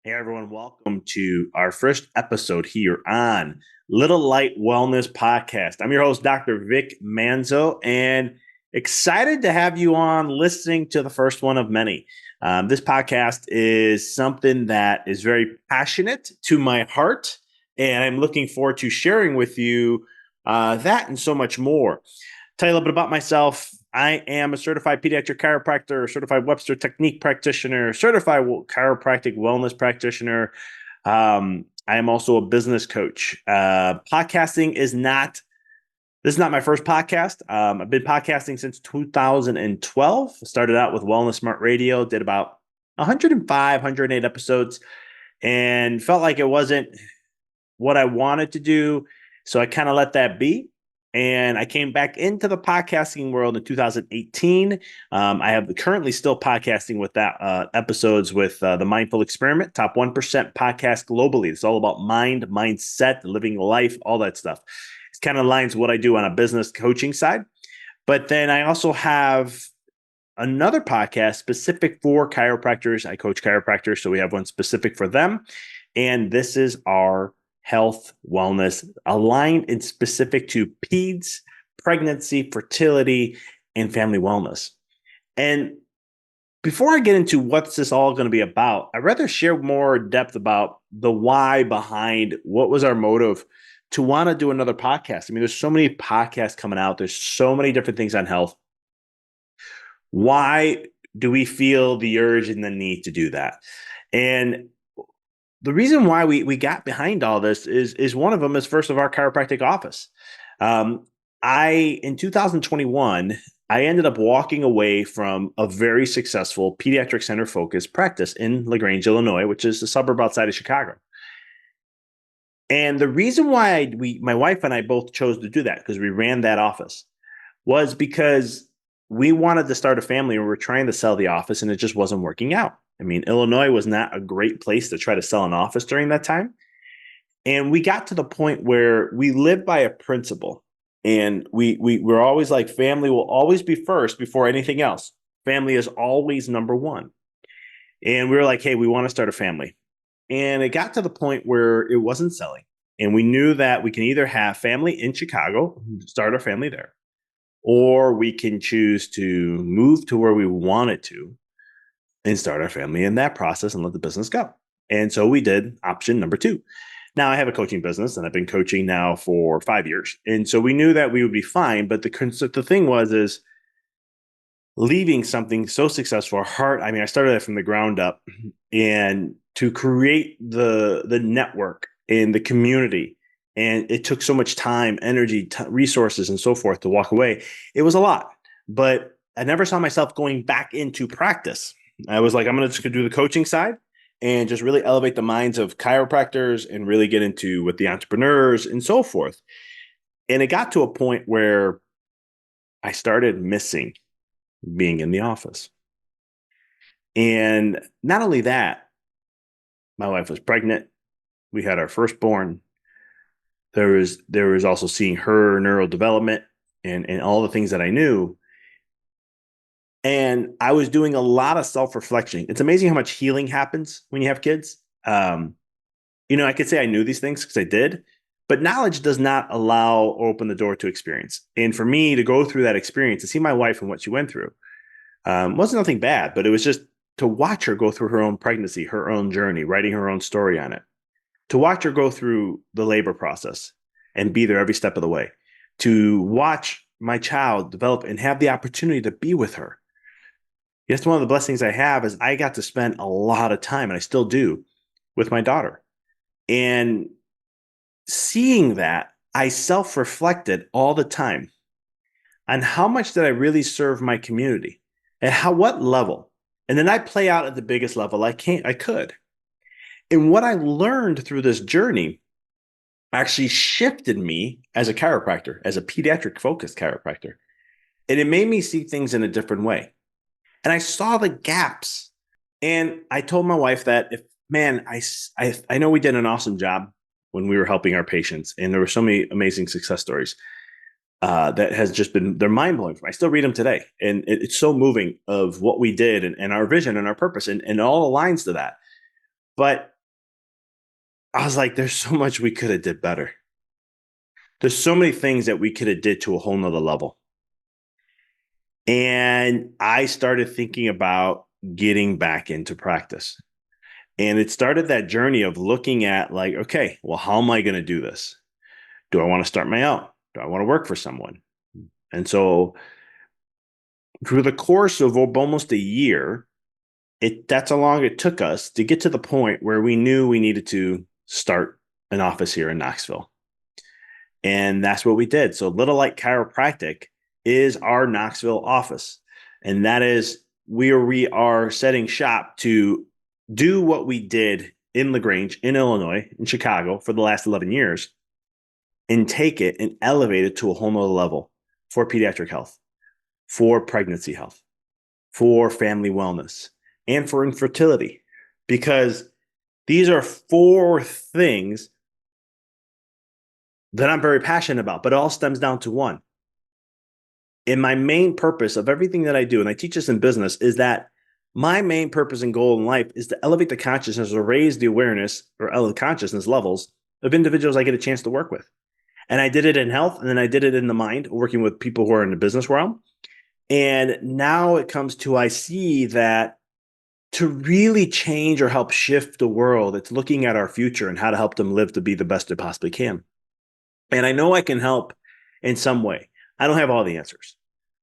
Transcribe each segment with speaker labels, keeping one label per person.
Speaker 1: Hey everyone, welcome to our first episode here on Little Light Wellness Podcast. I'm your host, Dr. Vic Manzo, and excited to have you on listening to the first one of many. This podcast is something that is very passionate to my heart, and I'm looking forward to sharing with you that and so much more. Tell you a little bit about myself. I am a certified pediatric chiropractor, certified Webster technique practitioner, certified chiropractic wellness practitioner. I am also a business coach. Podcasting is not, this is not my first podcast. I've been podcasting since 2012. Started out with Wellness Smart Radio, did about 105, 108 episodes, and felt like it wasn't what I wanted to do. So I kind of let that be. And I came back into the podcasting world in 2018. I have currently still podcasting with that episodes with the Mindful Experiment, top 1% podcast globally. It's all about mind, mindset, living life, all that stuff. It kind of aligns what I do on a business coaching side. But then I also have another podcast specific for chiropractors. I coach chiropractors, so we have one specific for them. And this is our health, wellness, aligned and specific to peds, pregnancy, fertility, and family wellness. And before I get into what's this all going to be about, I'd rather share more depth about the why behind what was our motive to want to do another podcast. I mean, there's so many podcasts coming out. There's so many different things on health. Why do we feel the urge and the need to do that? And the reason why we got behind all this is one of them is first of our chiropractic office. In 2021, I ended up walking away from a very successful pediatric center focused practice in LaGrange, Illinois, which is a suburb outside of Chicago. And the reason why my wife and I both chose to do that, because we ran that office, was because we wanted to start a family and we were trying to sell the office and it just wasn't working out. I mean, Illinois was not a great place to try to sell an office during that time. And we got to the point where we lived by a principle. And we're always like, family will always be first before anything else. Family is always number one. And we were like, hey, we want to start a family. And it got to the point where it wasn't selling. And we knew that we can either have family in Chicago, start our family there, or we can choose to move to where we wanted to and start our family in that process and let the business go. And so we did option number 2. Now I have a coaching business and I've been coaching now for 5 years. And so we knew that we would be fine. But the thing is leaving something so successful, I started that from the ground up, and to create the network and the community. And it took so much time, energy, resources, and so forth to walk away. It was a lot, but I never saw myself going back into practice. I was like, I'm going to just do the coaching side and just really elevate the minds of chiropractors and really get into with the entrepreneurs and so forth. And it got to a point where I started missing being in the office. And not only that, my wife was pregnant. We had our firstborn. There was also seeing her neurodevelopment and all the things that I knew. And I was doing a lot of self-reflection. It's amazing how much healing happens when you have kids. I could say I knew these things because I did, but knowledge does not allow or open the door to experience. And for me to go through that experience, to see my wife and what she went through, wasn't nothing bad, but it was just to watch her go through her own pregnancy, her own journey, writing her own story on it, to watch her go through the labor process and be there every step of the way, to watch my child develop and have the opportunity to be with her. Yes, one of the blessings I have is I got to spend a lot of time, and I still do, with my daughter. And seeing that, I self-reflected all the time on how much did I really serve my community, and what level. And then I play out at the biggest level I could. And what I learned through this journey actually shifted me as a chiropractor, as a pediatric focused chiropractor. And it made me see things in a different way. And I saw the gaps. And I told my wife that I know we did an awesome job when we were helping our patients. And there were so many amazing success stories that has just been, they're mind blowing. I still read them today. And it's so moving of what we did and our vision and our purpose. And it all aligns to that. But I was like, there's so much we could have did better. There's so many things that we could have did to a whole nother level. And I started thinking about getting back into practice. And it started that journey of looking at like, okay, well, how am I going to do this? Do I want to start my own? Do I want to work for someone? And so through the course of almost a year, that's how long it took us to get to the point where we knew we needed to start an office here in Knoxville. And that's what we did. So Little Light Chiropractic is our Knoxville office. And that is where we are setting shop to do what we did in LaGrange, in Illinois, in Chicago for the last 11 years, and take it and elevate it to a whole nother level for pediatric health, for pregnancy health, for family wellness, and for infertility. Because these are four things that I'm very passionate about, but it all stems down to one. And my main purpose of everything that I do, and I teach this in business, is that my main purpose and goal in life is to elevate the consciousness or raise the awareness or elevate consciousness levels of individuals I get a chance to work with. And I did it in health, and then I did it in the mind, working with people who are in the business realm. And now it comes to, I see that to really change or help shift the world, it's looking at our future and how to help them live to be the best they possibly can. And I know I can help in some way. I don't have all the answers.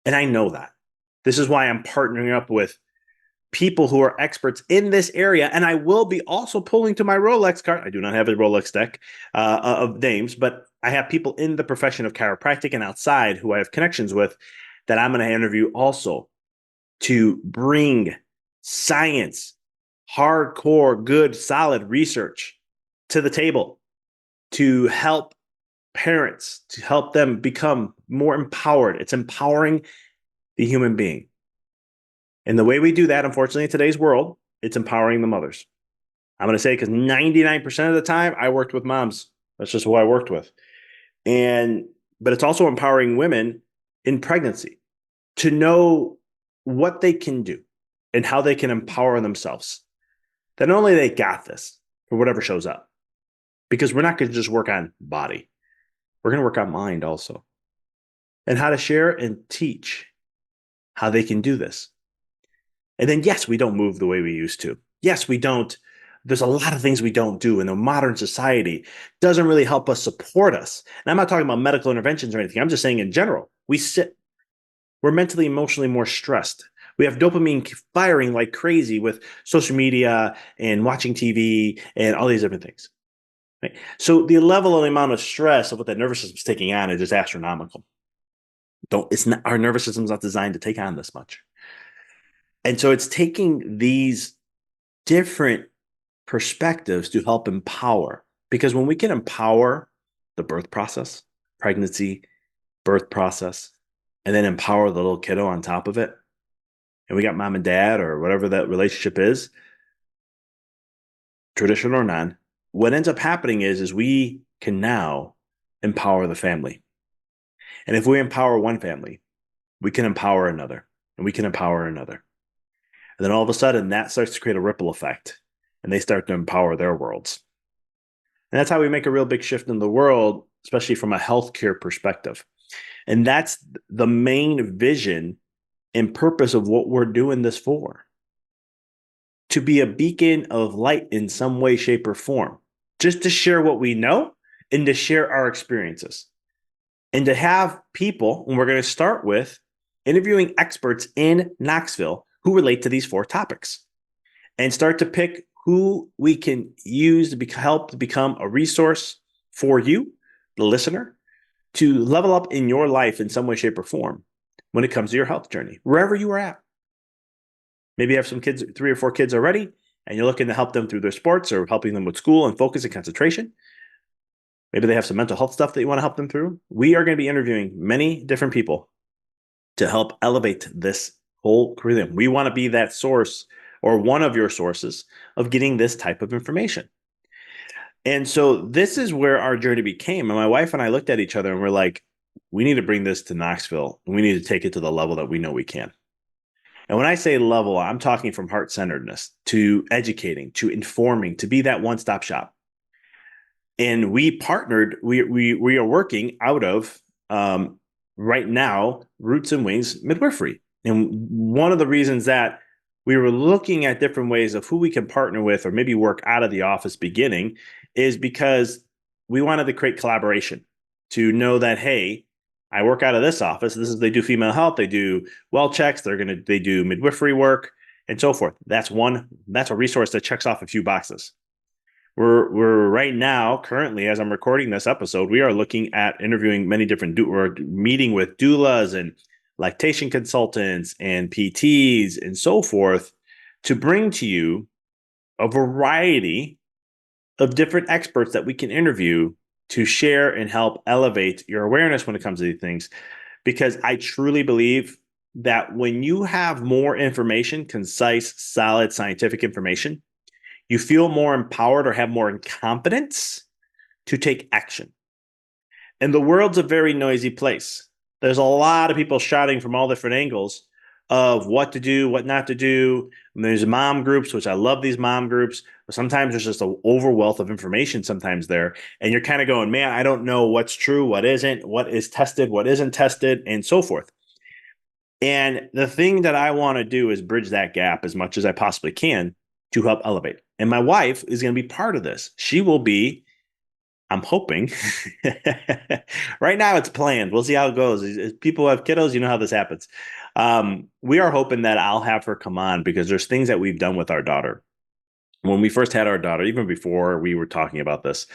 Speaker 1: And I know that. This is why I'm partnering up with people who are experts in this area. And I will be also pulling to my Rolex card. I do not have a Rolex deck of names, but I have people in the profession of chiropractic and outside who I have connections with that I'm going to interview also to bring science, hardcore, good, solid research to the table to help parents, to help them become more empowered. It's empowering the human being. And the way we do that, unfortunately, in today's world, it's empowering the mothers. I'm going to say because 99% of the time I worked with moms. That's just who I worked with. But it's also empowering women in pregnancy to know what they can do and how they can empower themselves. That not only they got this for whatever shows up, because we're not going to just work on body. We're going to work on mind also. And how to share and teach how they can do this. And then, yes, we don't move the way we used to. Yes, we don't. There's a lot of things we don't do in the modern society. Doesn't really help us support us. And I'm not talking about medical interventions or anything. I'm just saying in general, we're mentally, emotionally more stressed. We have dopamine firing like crazy with social media and watching TV and all these different things. Right? So the level and the amount of stress of what that nervous system is taking on is just astronomical. Our nervous system is not designed to take on this much. And so it's taking these different perspectives to help empower. Because when we can empower the birth process, pregnancy, birth process, and then empower the little kiddo on top of it, and we got mom and dad or whatever that relationship is, traditional or non, what ends up happening is we can now empower the family. And if we empower one family, we can empower another, and we can empower another. And then all of a sudden, that starts to create a ripple effect, and they start to empower their worlds. And that's how we make a real big shift in the world, especially from a healthcare perspective. And that's the main vision and purpose of what we're doing this for. To be a beacon of light in some way, shape, or form. Just to share what we know and to share our experiences. And to have people, and we're going to start with interviewing experts in Knoxville who relate to these four topics. And start to pick who we can use to help to become a resource for you, the listener, to level up in your life in some way, shape, or form when it comes to your health journey, wherever you are at. Maybe you have some kids, 3 or 4 kids already, and you're looking to help them through their sports or helping them with school and focus and concentration. Maybe they have some mental health stuff that you want to help them through. We are going to be interviewing many different people to help elevate this whole curriculum. We want to be that source or one of your sources of getting this type of information. And so this is where our journey became. And my wife and I looked at each other and we're like, we need to bring this to Knoxville. And we need to take it to the level that we know we can. And when I say level, I'm talking from heart-centeredness to educating, to informing, to be that one-stop shop. And we partnered, we are working out of right now, Roots and Wings Midwifery. And one of the reasons that we were looking at different ways of who we can partner with or maybe work out of the office beginning is because we wanted to create collaboration to know that, hey, I work out of this office. This is they do female health, they do well checks, they do midwifery work and so forth. That's a resource that checks off a few boxes. We're right now, currently, as I'm recording this episode, we are looking at interviewing many different we're meeting with doulas and lactation consultants and PTs and so forth to bring to you a variety of different experts that we can interview to share and help elevate your awareness when it comes to these things. Because I truly believe that when you have more information, concise, solid, scientific information, you feel more empowered or have more confidence to take action. And the world's a very noisy place. There's a lot of people shouting from all different angles of what to do, what not to do. And there's mom groups, which I love these mom groups, but sometimes there's just an overwealth of information sometimes there. And you're kind of going, man, I don't know what's true, what isn't, what is tested, what isn't tested, and so forth. And the thing that I want to do is bridge that gap as much as I possibly can to help elevate. And my wife is going to be part of this. She will be, I'm hoping. Right now it's planned. We'll see how it goes. As people have kiddos, you know how this happens. We are hoping that I'll have her come on because there's things that we've done with our daughter. When we first had our daughter, even before we were talking about this,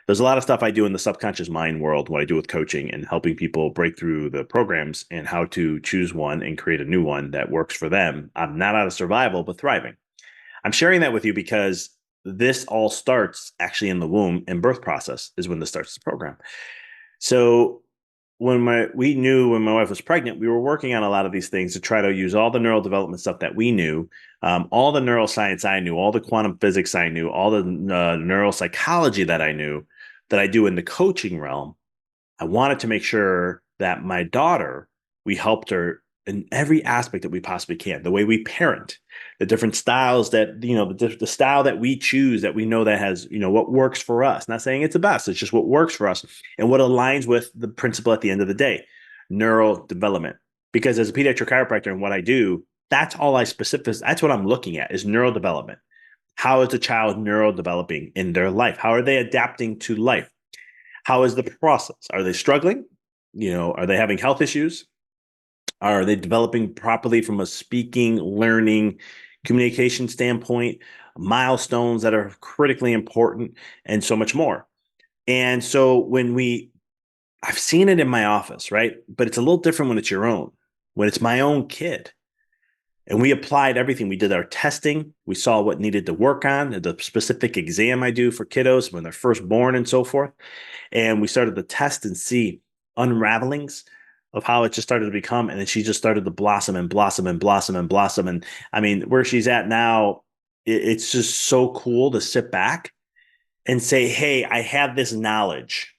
Speaker 1: there's a lot of stuff I do in the subconscious mind world, what I do with coaching and helping people break through the programs and how to choose one and create a new one that works for them. I'm not out of survival, but thriving. I'm sharing that with you because this all starts actually in the womb and birth process is when this starts the program. So we knew when my wife was pregnant, we were working on a lot of these things to try to use all the neurodevelopment stuff that we knew, all the neuroscience I knew, all the quantum physics I knew, all the neuropsychology that I knew that I do in the coaching realm. I wanted to make sure that my daughter, we helped her in every aspect that we possibly can, the way we parent, the different styles that, the style that we choose that we know that has, what works for us. Not saying it's the best, it's just what works for us and what aligns with the principle at the end of the day, neurodevelopment. Because as a pediatric chiropractor and what I do, that's what I'm looking at is neurodevelopment. How is the child neurodeveloping in their life? How are they adapting to life? How is the process? Are they struggling? Are they having health issues? Are they developing properly from a speaking, learning, communication standpoint? Milestones that are critically important, and so much more. And so I've seen it in my office, right? But it's a little different when it's your own, when it's my own kid. And we applied everything. We did our testing. We saw what needed to work on, the specific exam I do for kiddos when they're first born and so forth. And we started to test and see unravelings of how it just started to become. And then she just started to blossom and blossom and blossom and blossom. And I mean, where she's at now, it's just so cool to sit back and say, hey, I have this knowledge.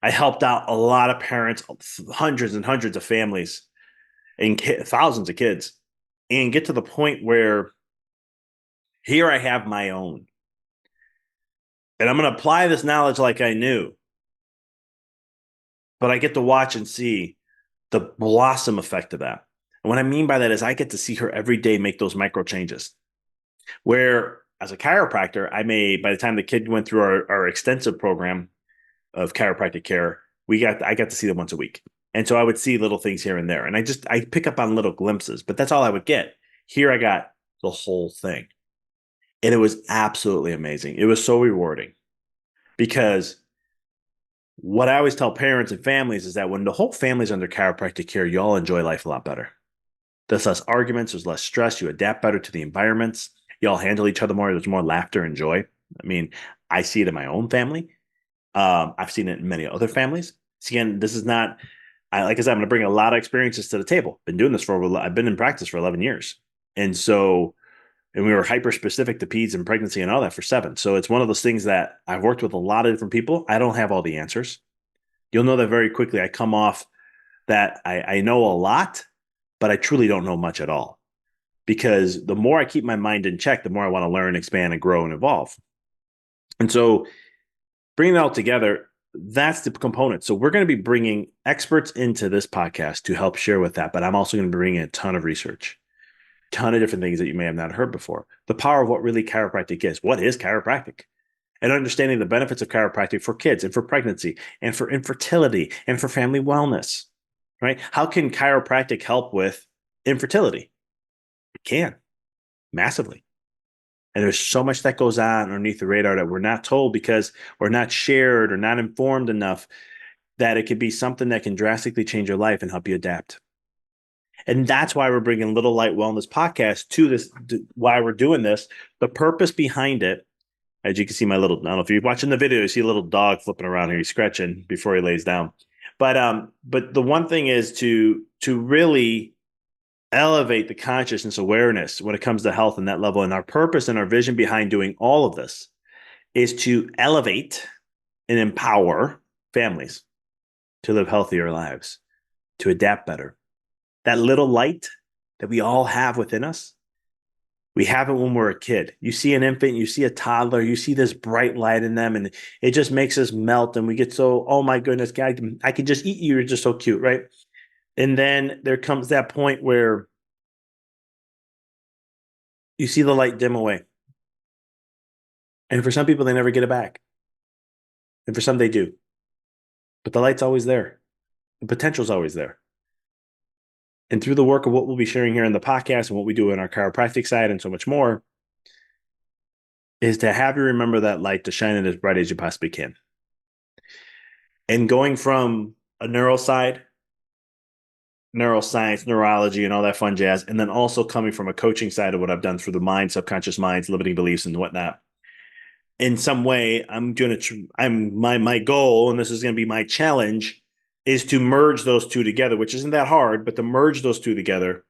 Speaker 1: I helped out a lot of parents, hundreds and hundreds of families, and thousands of kids, and get to the point where here I have my own. And I'm going to apply this knowledge like I knew. But I get to watch and see the blossom effect of that. And what I mean by that is I get to see her every day make those micro changes. Where as a chiropractor, by the time the kid went through our extensive program of chiropractic care, I got to see them once a week. And so I would see little things here and there. And I pick up on little glimpses, but that's all I would get. Here I got the whole thing. And it was absolutely amazing. It was so rewarding because what I always tell parents and families is that when the whole family's under chiropractic care, you all enjoy life a lot better. There's less arguments, there's less stress, you adapt better to the environments, you all handle each other more, there's more laughter and joy. I mean, I see it in my own family. I've seen it in many other families. So again, this is not, like I said, I'm going to bring a lot of experiences to the table. I've been in practice for 11 years. And we were hyper specific to peds and pregnancy and all that for 7. So it's one of those things that I've worked with a lot of different people. I don't have all the answers. You'll know that very quickly. I come off that I know a lot, but I truly don't know much at all. Because the more I keep my mind in check, the more I want to learn, expand, and grow and evolve. And so bringing it all together, that's the component. So we're going to be bringing experts into this podcast to help share with that. But I'm also going to be bringing a ton of research, ton of different things that you may have not heard before. The power of what really chiropractic is. What is chiropractic? And understanding the benefits of chiropractic for kids and for pregnancy and for infertility and for family wellness, right? How can chiropractic help with infertility? It can massively. And there's so much that goes on underneath the radar that we're not told because we're not shared or not informed enough that it could be something that can drastically change your life and help you adapt. And that's why we're bringing Little Light Wellness podcast to this, why we're doing this. The purpose behind it, as you can see, I don't know if you're watching the video, you see a little dog flipping around here. He's scratching before he lays down. But the one thing is to really elevate the consciousness awareness when it comes to health and that level. And our purpose and our vision behind doing all of this is to elevate and empower families to live healthier lives, to adapt better. That little light that we all have within us, we have it when we're a kid. You see an infant, you see a toddler, you see this bright light in them, and it just makes us melt. And we get so, oh my goodness, God, I can just eat you. You're just so cute, right? And then there comes that point where you see the light dim away. And for some people, they never get it back. And for some, they do. But the light's always there. The potential's always there. And through the work of what we'll be sharing here in the podcast and what we do in our chiropractic side and so much more, is to have you remember that light to shine it as bright as you possibly can. And going from a neural side, neuroscience, neurology, and all that fun jazz, and then also coming from a coaching side of what I've done through the mind, subconscious minds, limiting beliefs, and whatnot. In some way, my goal, and this is going to be my challenge, is to merge those two together, which isn't that hard, but to merge those two together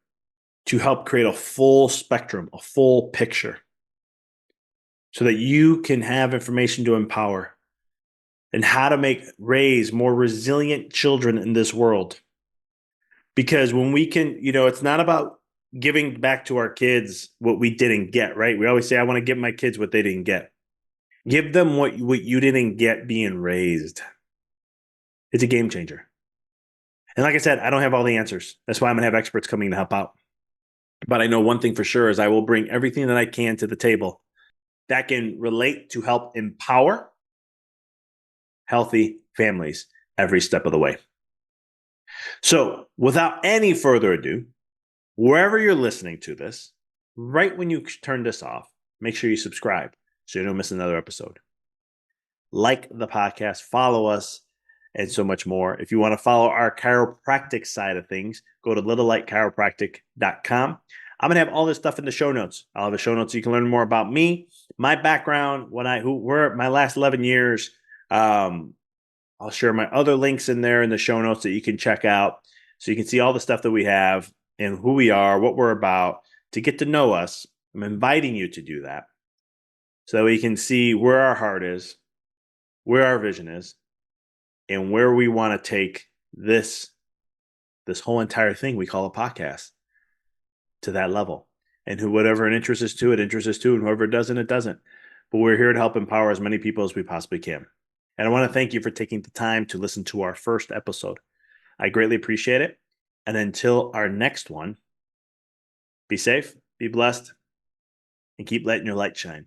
Speaker 1: to help create a full spectrum, a full picture, so that you can have information to empower and how to raise more resilient children in this world. Because when we can, it's not about giving back to our kids what we didn't get, right? We always say, I want to give my kids what they didn't get. Give them what you didn't get being raised. It's a game changer. And like I said, I don't have all the answers. That's why I'm going to have experts coming to help out. But I know one thing for sure is I will bring everything that I can to the table that can relate to help empower healthy families every step of the way. So without any further ado, wherever you're listening to this, right when you turn this off, make sure you subscribe so you don't miss another episode. Like the podcast, follow us, and so much more. If you want to follow our chiropractic side of things, go to littlelightchiropractic.com. I'm going to have all this stuff in the show notes. I'll have the show notes so you can learn more about me, my background, my last 11 years. I'll share my other links in there in the show notes that you can check out so you can see all the stuff that we have and who we are, what we're about, to get to know us. I'm inviting you to do that so that we can see where our heart is, where our vision is, and where we want to take this whole entire thing we call a podcast to that level. And whatever an interest is to, and whoever it doesn't, it doesn't. But we're here to help empower as many people as we possibly can. And I want to thank you for taking the time to listen to our first episode. I greatly appreciate it. And until our next one, be safe, be blessed, and keep letting your light shine.